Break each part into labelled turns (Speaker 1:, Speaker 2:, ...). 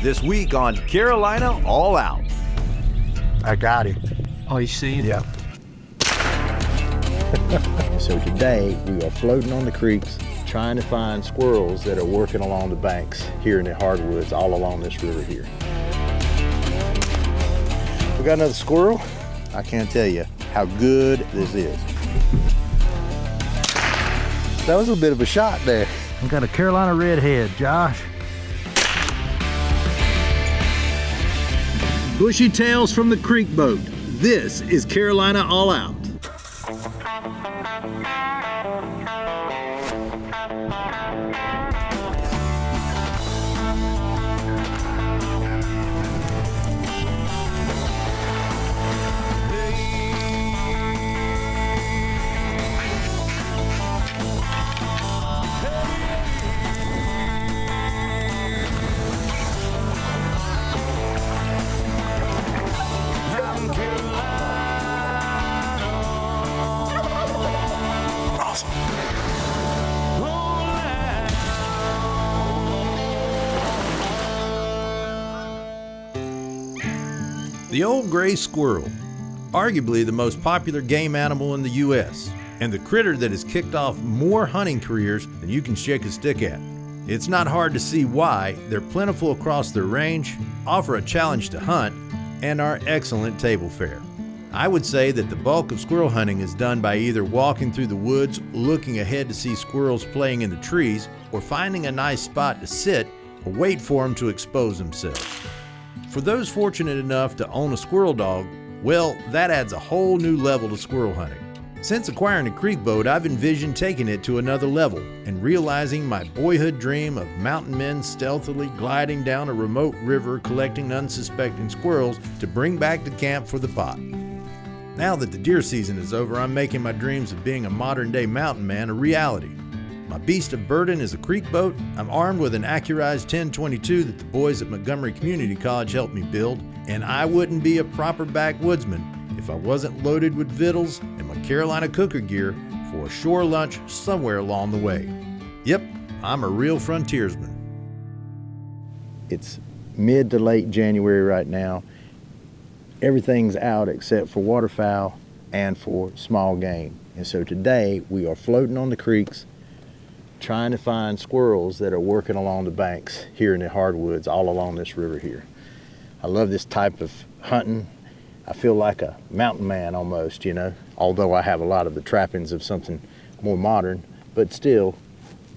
Speaker 1: This week on Carolina All Out.
Speaker 2: I got him.
Speaker 3: Oh, you see him?
Speaker 2: Yeah. So today we are floating on the creeks trying to find squirrels that are working along the banks here in the hardwoods all along this river here. We got another squirrel. I can't tell you how good this is. That was a bit of a shot there.
Speaker 3: I got a Carolina redhead, Josh.
Speaker 1: Bushy tails from the creek boat. This is Carolina All Out. The old gray squirrel, arguably the most popular game animal in the U.S., and the critter that has kicked off more hunting careers than you can shake a stick at. It's not hard to see why. They're plentiful across their range, offer a challenge to hunt, and are excellent table fare. I would say that the bulk of squirrel hunting is done by either walking through the woods, looking ahead to see squirrels playing in the trees, or finding a nice spot to sit or wait for them to expose themselves. For those fortunate enough to own a squirrel dog, well, that adds a whole new level to squirrel hunting. Since acquiring a creek boat, I've envisioned taking it to another level and realizing my boyhood dream of mountain men stealthily gliding down a remote river collecting unsuspecting squirrels to bring back to camp for the pot. Now that the deer season is over, I'm making my dreams of being a modern-day mountain man a reality. My beast of burden is a creek boat. I'm armed with an Accurized 1022 that the boys at Montgomery Community College helped me build, and I wouldn't be a proper backwoodsman if I wasn't loaded with victuals and my Carolina cooker gear for a shore lunch somewhere along the way. Yep, I'm a real frontiersman.
Speaker 2: It's mid to late January right now. Everything's out except for waterfowl and for small game. And so today we are floating on the creeks trying to find squirrels that are working along the banks here in the hardwoods all along this river here. I love this type of hunting. I feel like a mountain man almost, you know, although I have a lot of the trappings of something more modern, but still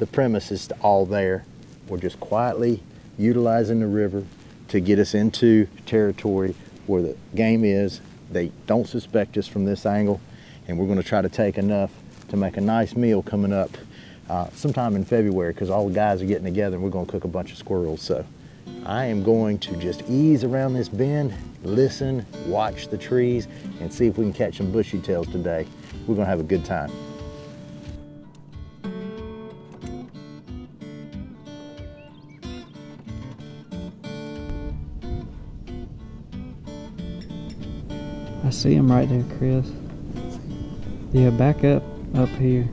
Speaker 2: the premise is all there. We're just quietly utilizing the river to get us into territory where the game is. They don't suspect us from this angle, and we're going to try to take enough to make a nice meal coming up sometime in February, because all the guys are getting together and we're going to cook a bunch of squirrels. So I am going to just ease around this bend, listen, watch the trees, and see if we can catch some bushy tails today. We're going to have a good time.
Speaker 4: I see him right there, Chris. Yeah, back up here.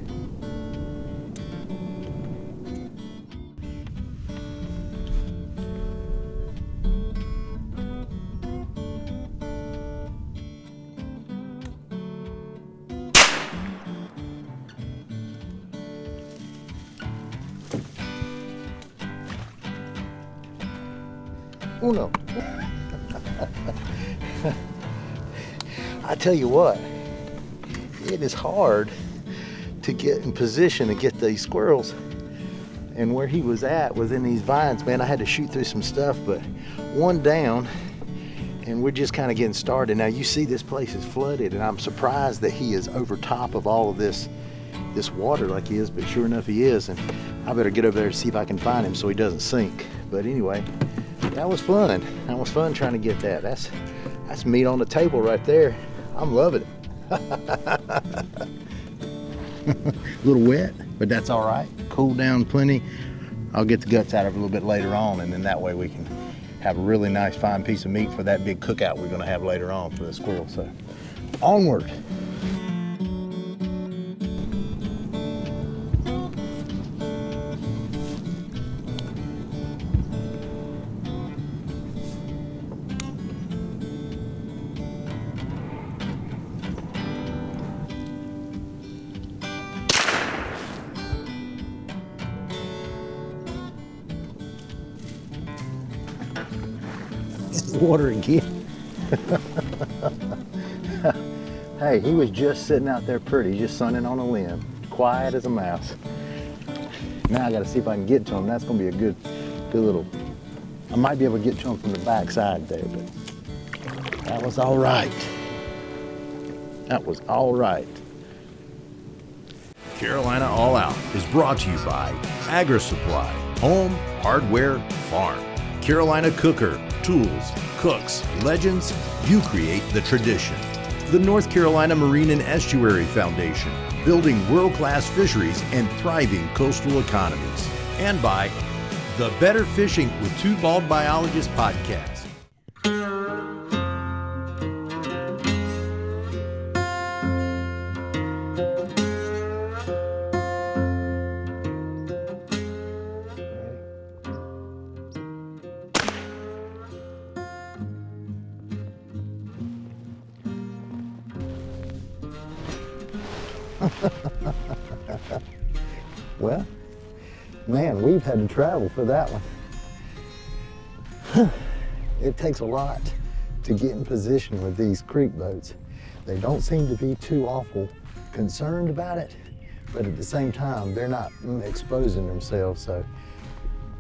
Speaker 2: Uno. I tell you what, it is hard to get in position to get these squirrels. And where he was at was in these vines, man. I had to shoot through some stuff, but one down, and we're just kind of getting started. Now you see this place is flooded, and I'm surprised that he is over top of all of this water like he is, but sure enough he is. And I better get over there to see if I can find him so he doesn't sink. But anyway, that was fun. That was fun trying to get that. That's meat on the table right there. I'm loving it. A little wet, but that's all right. Cooled down plenty. I'll get the guts out of it a little bit later on, and then that way we can have a really nice fine piece of meat for that big cookout we're gonna have later on for the squirrel. So onward. in the water again. Hey, he was just sitting out there pretty, just sunning on a limb, quiet as a mouse. Now I gotta see if I can get to him. That's gonna be a good little, I might be able to get to him from the back side there, but that was all right. That was all right.
Speaker 1: Carolina All Out is brought to you by Agri-Supply, Home, Hardware, Farm. Carolina Cooker, Tools, Cooks, Legends, you create the tradition. The North Carolina Marine and Estuary Foundation, building world-class fisheries and thriving coastal economies. And by the Better Fishing with Two Bald Biologists podcast.
Speaker 2: Well, man, we've had to travel for that one. It takes a lot to get in position with these creek boats. They don't seem to be too awful concerned about it, but at the same time, they're not exposing themselves, so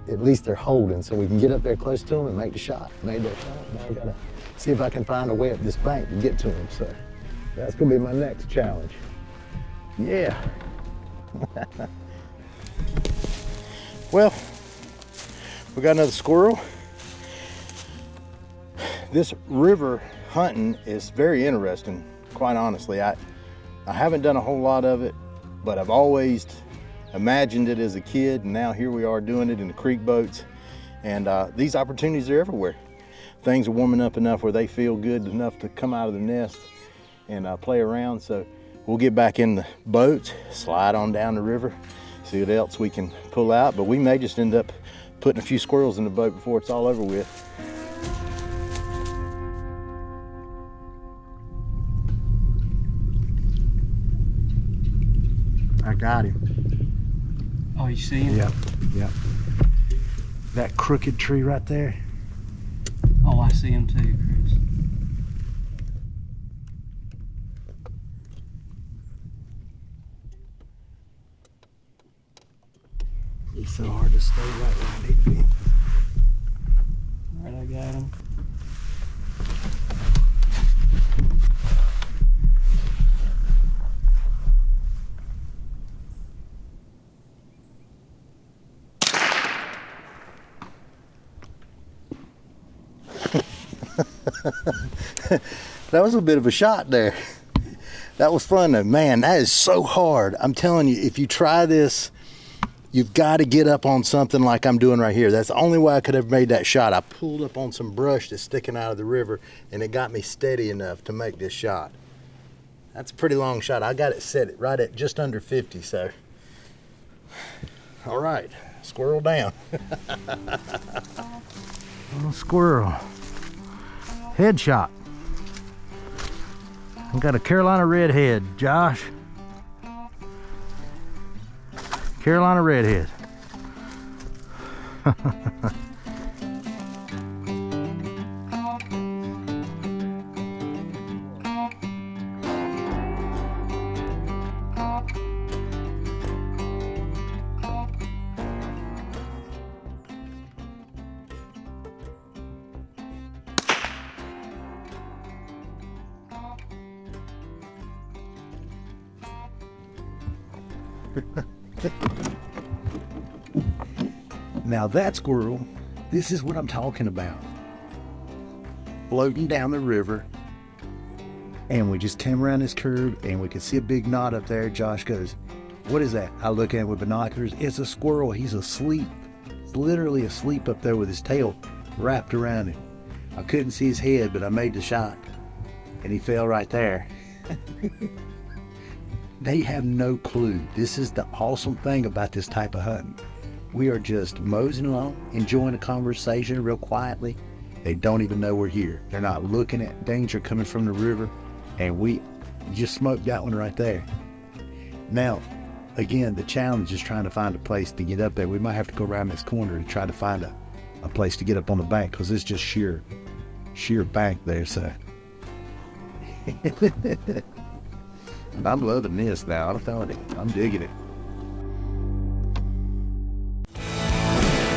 Speaker 2: at least they're holding, so we can get up there close to them and make the shot. Made that shot, now I gotta see if I can find a way up this bank to get to them, so that's gonna be my next challenge. Yeah. Well, we got another squirrel. This river hunting is very interesting, quite honestly. I haven't done a whole lot of it, but I've always imagined it as a kid, and now here we are doing it in the creek boats. And these opportunities are everywhere. Things are warming up enough where they feel good enough to come out of the nest and play around. So we'll get back in the boat, slide on down the river, see what else we can pull out, but we may just end up putting a few squirrels in the boat before it's all over with. I got him.
Speaker 4: Oh, you see him?
Speaker 2: Yep. That crooked tree right there.
Speaker 4: Oh, I see him too, Chris.
Speaker 2: It's so hard to stay right where I need to be.
Speaker 4: All right, I got him.
Speaker 2: That was a bit of a shot there. That was fun though. Man, that is so hard. I'm telling you, if you try this, you've got to get up on something like I'm doing right here. That's the only way I could have made that shot. I pulled up on some brush that's sticking out of the river, and it got me steady enough to make this shot. That's a pretty long shot. I got it set right at just under 50, so. All right, squirrel down.
Speaker 3: Little squirrel. Headshot. I've got a Carolina redhead, Josh. Carolina redhead.
Speaker 2: Now that squirrel, this is what I'm talking about. Floating down the river, and we just came around this curve and we could see a big knot up there. Josh goes, "What is that?" I look at it with binoculars. It's a squirrel. He's asleep. He's literally asleep up there with his tail wrapped around him. I couldn't see his head, but I made the shot, and he fell right there. They have no clue. This is the awesome thing about this type of hunting. We are just moseying along, enjoying a conversation real quietly. They don't even know we're here. They're not looking at danger coming from the river, and we just smoked that one right there. Now, again, the challenge is trying to find a place to get up there. We might have to go around this corner and try to find a place to get up on the bank, because it's just sheer sheer bank there, so. I'm loving this now. I'm telling you, I'm digging it.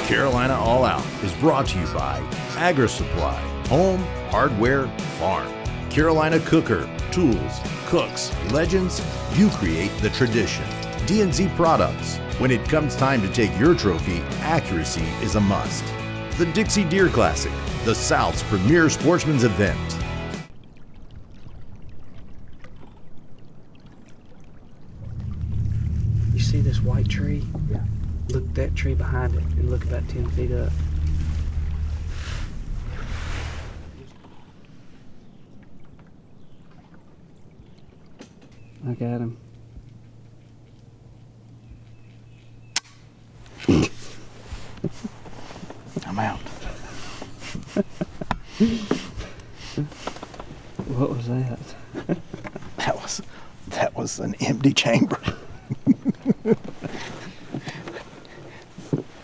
Speaker 1: Carolina All Out is brought to you by Agri-Supply, Home, Hardware, Farm. Carolina Cooker, Tools, Cooks, Legends, you create the tradition. D&Z Products, when it comes time to take your trophy, accuracy is a must. The Dixie Deer Classic, the South's premier sportsman's event.
Speaker 4: You see this white tree?
Speaker 2: Yeah.
Speaker 4: Look at that tree behind it and look about 10 feet up. I got him.
Speaker 2: I'm out.
Speaker 4: What was that?
Speaker 2: That was an empty chamber.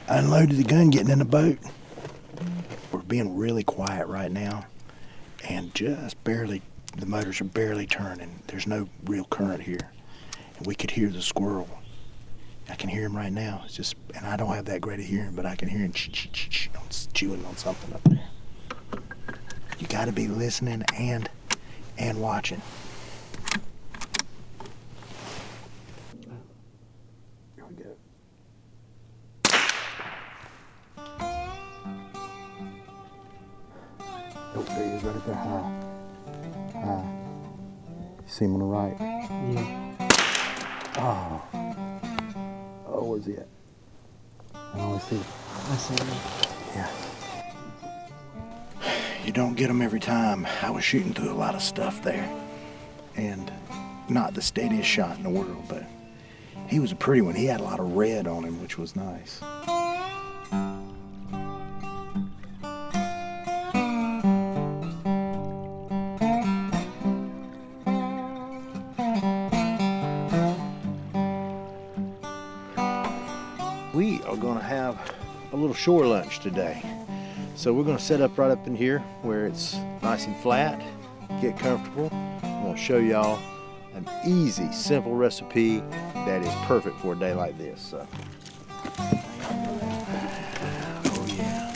Speaker 2: I unloaded the gun getting in the boat. We're being really quiet right now, and just barely, the motors are barely turning. There's no real current here, and we could hear the squirrel. I can hear him right now. It's just, and I don't have that great of hearing, but I can hear him chewing on something up there. You got to be listening and watching. Here we go. Oh, there he is right up there, high. You see him on the right?
Speaker 4: Yeah.
Speaker 2: Oh, where's he at? I don't see him.
Speaker 4: I see him.
Speaker 2: Yeah. You don't get them every time. I was shooting through a lot of stuff there. And not the steadiest shot in the world, but he was a pretty one. He had a lot of red on him, which was nice. We are going to have a little shore lunch today. So we're going to set up right up in here where it's nice and flat, get comfortable. I'm going to show y'all an easy, simple recipe that is perfect for a day like this. So. Oh yeah.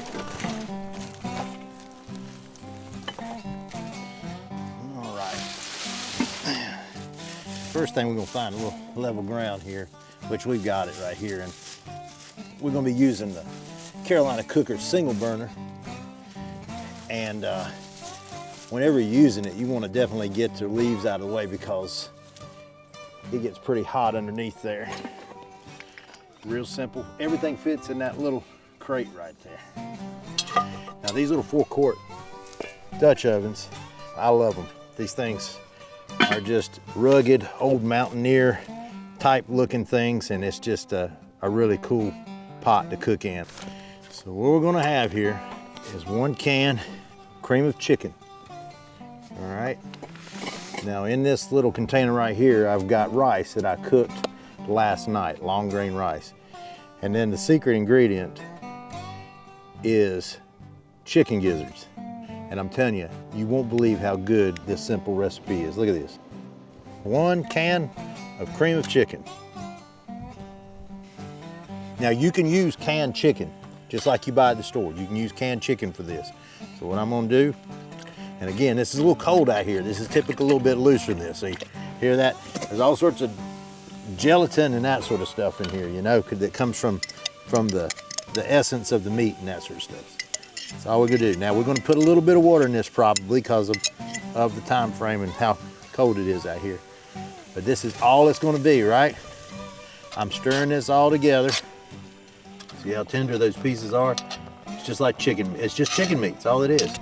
Speaker 2: All right. First thing we're going to find a little level ground here, which we've got it right here. And we're going to be using the Carolina Cooker single burner. And whenever you're using it, you want to definitely get the leaves out of the way because it gets pretty hot underneath there. Real simple. Everything fits in that little crate right there. Now these little 4-quart Dutch ovens, I love them. These things are just rugged, old mountaineer type looking things, and it's just a really cool pot to cook in. So what we're gonna have here is 1 can cream of chicken. All right. Now in this little container right here, I've got rice that I cooked last night, long grain rice. And then the secret ingredient is chicken gizzards. And I'm telling you, you won't believe how good this simple recipe is. Look at this. 1 can of cream of chicken. Now you can use canned chicken, just like you buy at the store. You can use canned chicken for this. So what I'm gonna do, and again, this is a little cold out here. This is typically a little bit looser than this. So you hear that? There's all sorts of gelatin and that sort of stuff in here, you know, that comes from the essence of the meat and that sort of stuff. That's all we're gonna do. Now we're gonna put a little bit of water in this probably because of the time frame and how cold it is out here. But this is all it's gonna be, right? I'm stirring this all together. See how tender those pieces are? It's just like chicken. It's just chicken meat. That's all it is.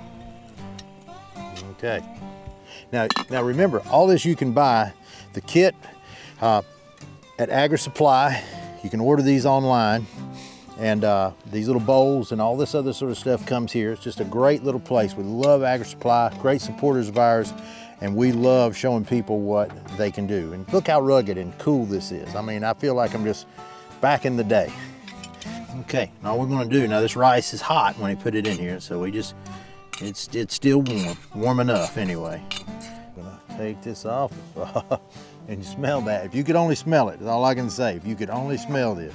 Speaker 2: Okay. Now remember, all this you can buy. The kit at Agri-Supply. You can order these online. And these little bowls and all this other sort of stuff comes here. It's just a great little place. We love Agri-Supply, great supporters of ours, and we love showing people what they can do. And look how rugged and cool this is. I mean, I feel like I'm just back in the day. Okay, now we're gonna do, now this rice is hot when we put it in here, so we just It's still warm enough anyway. I'm gonna take this off, and you smell that. If you could only smell it, that's all I can say. If you could only smell this.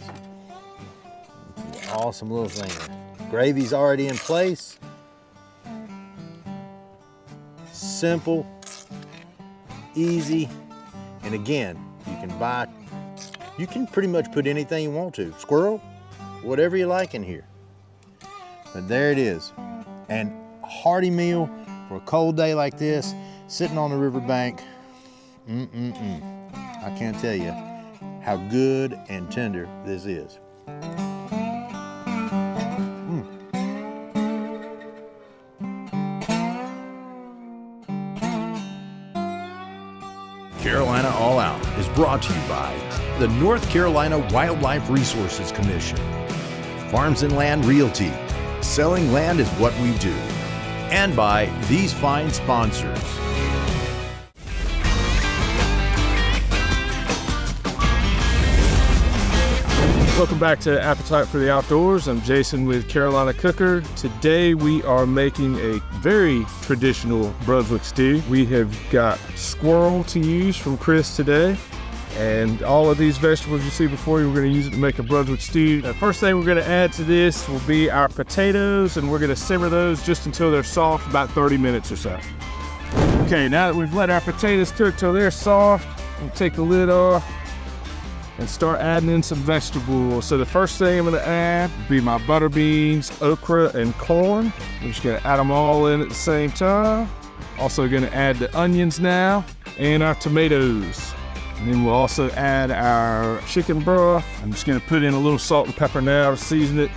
Speaker 2: Awesome little thing. Gravy's already in place. Simple, easy, and again, you can pretty much put anything you want to. Squirrel, whatever you like in here. But there it is. And a hearty meal for a cold day like this, sitting on the riverbank. I can't tell you how good and tender this is.
Speaker 1: Carolina All Out is brought to you by the North Carolina Wildlife Resources Commission, Farms and Land Realty. Selling land is what we do. And by these fine sponsors.
Speaker 5: Welcome back to Appetite for the Outdoors. I'm Jason with Carolina Cooker. Today we are making a very traditional Brunswick stew. We have got squirrel to use from Chris today. And all of these vegetables you see before you, we're going to use it to make a Brunswick stew. The first thing we're going to add to this will be our potatoes, and we're going to simmer those just until they're soft, about 30 minutes or so. Okay, now that we've let our potatoes cook till they're soft, we'll take the lid off and start adding in some vegetables. So the first thing I'm going to add will be my butter beans, okra, and corn. We're just going to add them all in at the same time. Also going to add the onions now and our tomatoes. And then we'll also add our chicken broth. I'm just gonna put in a little salt and pepper now to season it,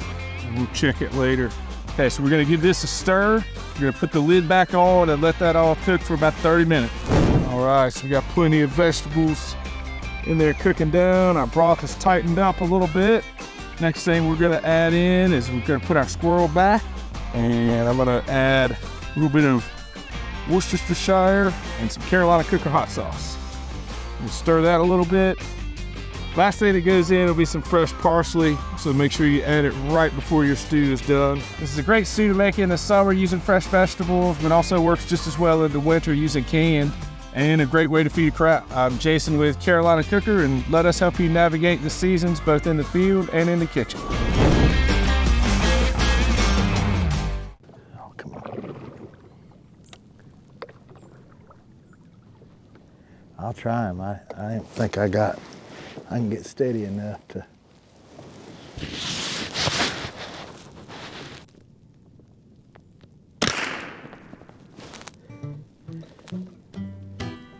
Speaker 5: and we'll check it later. Okay, so we're gonna give this a stir. We're gonna put the lid back on and let that all cook for about 30 minutes. All right, so we got plenty of vegetables in there cooking down. Our broth is tightened up a little bit. Next thing we're gonna add in is we're gonna put our squirrel back, and I'm gonna add a little bit of Worcestershire and some Carolina Cooker hot sauce. We'll stir that a little bit. Last thing that goes in will be some fresh parsley, so make sure you add it right before your stew is done. This is a great stew to make in the summer using fresh vegetables, but also works just as well in the winter using canned, and a great way to feed a crowd. I'm Jason with Carolina Cooker, and let us help you navigate the seasons both in the field and in the kitchen.
Speaker 2: Oh, come on. I'll try them. I don't think I can get steady enough to.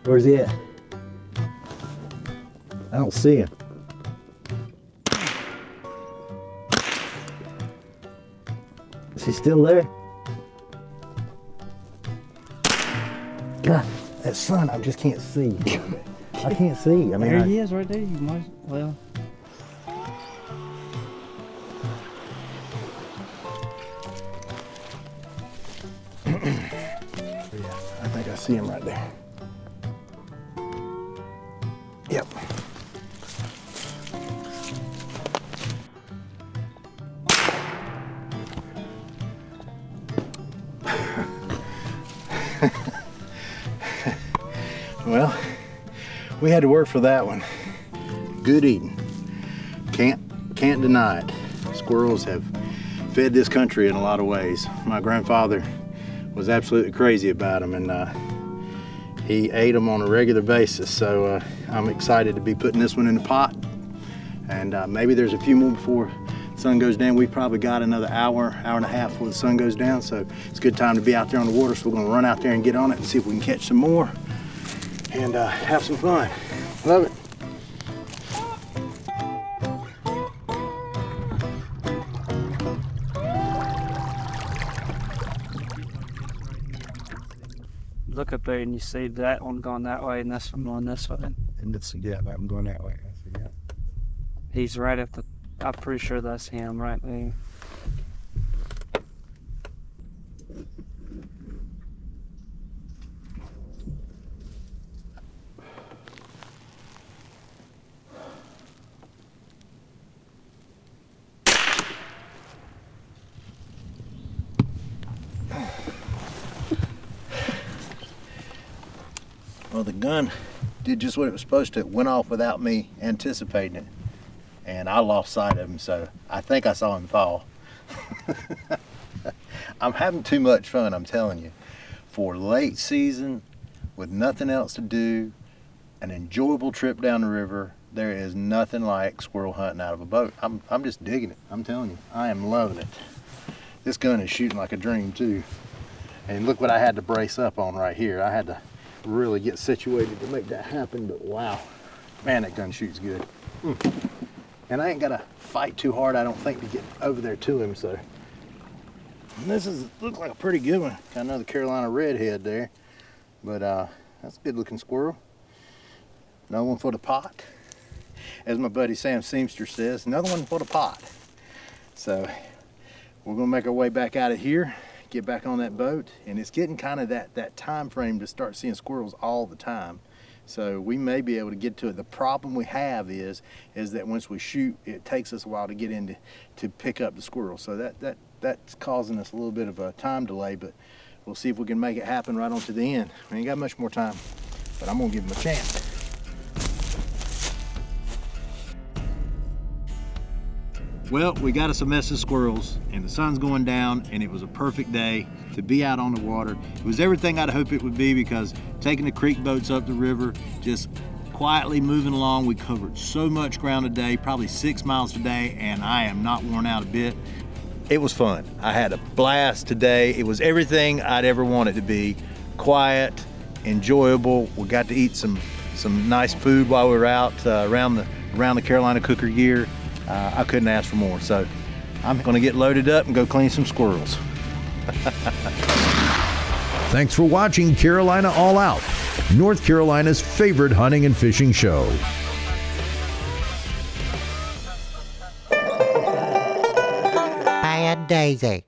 Speaker 2: Where's he at? I don't see him. Is he still there? God. That sun, I just can't see. I can't see. I mean,
Speaker 4: there he is right there. You might, well.
Speaker 2: Yeah, I think I see him right there. Yep. Well, we had to work for that one. Good eating. Can't deny it. Squirrels have fed this country in a lot of ways. My grandfather was absolutely crazy about them, and he ate them on a regular basis. So I'm excited to be putting this one in the pot, and maybe there's a few more before the sun goes down. We've probably got another hour and a half before the sun goes down, so it's a good time to be out there on the water. So we're gonna run out there and get on it and see if we can catch some more and have some fun. Love it.
Speaker 4: Look up there and you see that one going that way and this one going this way.
Speaker 3: And it's, yeah, I'm going that way. Yeah.
Speaker 4: He's right at the, I'm pretty sure that's him right there.
Speaker 2: Well, the gun did just what it was supposed to. It went off without me anticipating it. And I lost sight of him, so I think I saw him fall. I'm having too much fun, I'm telling you. For late season, with nothing else to do, an enjoyable trip down the river, there is nothing like squirrel hunting out of a boat. I'm just digging it, I'm telling you. I am loving it. This gun is shooting like a dream too. And look what I had to brace up on right here. I had to really get situated to make that happen, but wow. Man, that gun shoots good. And I ain't gotta fight too hard, I don't think, to get over there to him, so. And this looks like a pretty good one. Got another Carolina redhead there. But that's a good looking squirrel. Another one for the pot. As my buddy Sam Seamster says, another one for the pot. So we're gonna make our way back out of here, get back on that boat, and it's getting kind of that time frame to start seeing squirrels all the time. So we may be able to get to it. The problem we have is that once we shoot, it takes us a while to get in to pick up the squirrel. So that's causing us a little bit of a time delay, but we'll see if we can make it happen right on to the end. We ain't got much more time, but I'm gonna give him a chance. Well, we got us a mess of squirrels, and the sun's going down, and it was a perfect day to be out on the water. It was everything I'd hope it would be, because taking the creek boats up the river, just quietly moving along, we covered so much ground today, probably 6 miles today, and I am not worn out a bit. It was fun. I had a blast today. It was everything I'd ever wanted to be. Quiet, enjoyable. We got to eat some nice food while we were out around the Carolina Cooker gear. I couldn't ask for more. So I'm gonna get loaded up and go clean some squirrels.
Speaker 1: Thanks for watching Carolina All Out, North Carolina's favorite hunting and fishing show.
Speaker 6: Bad Daisy.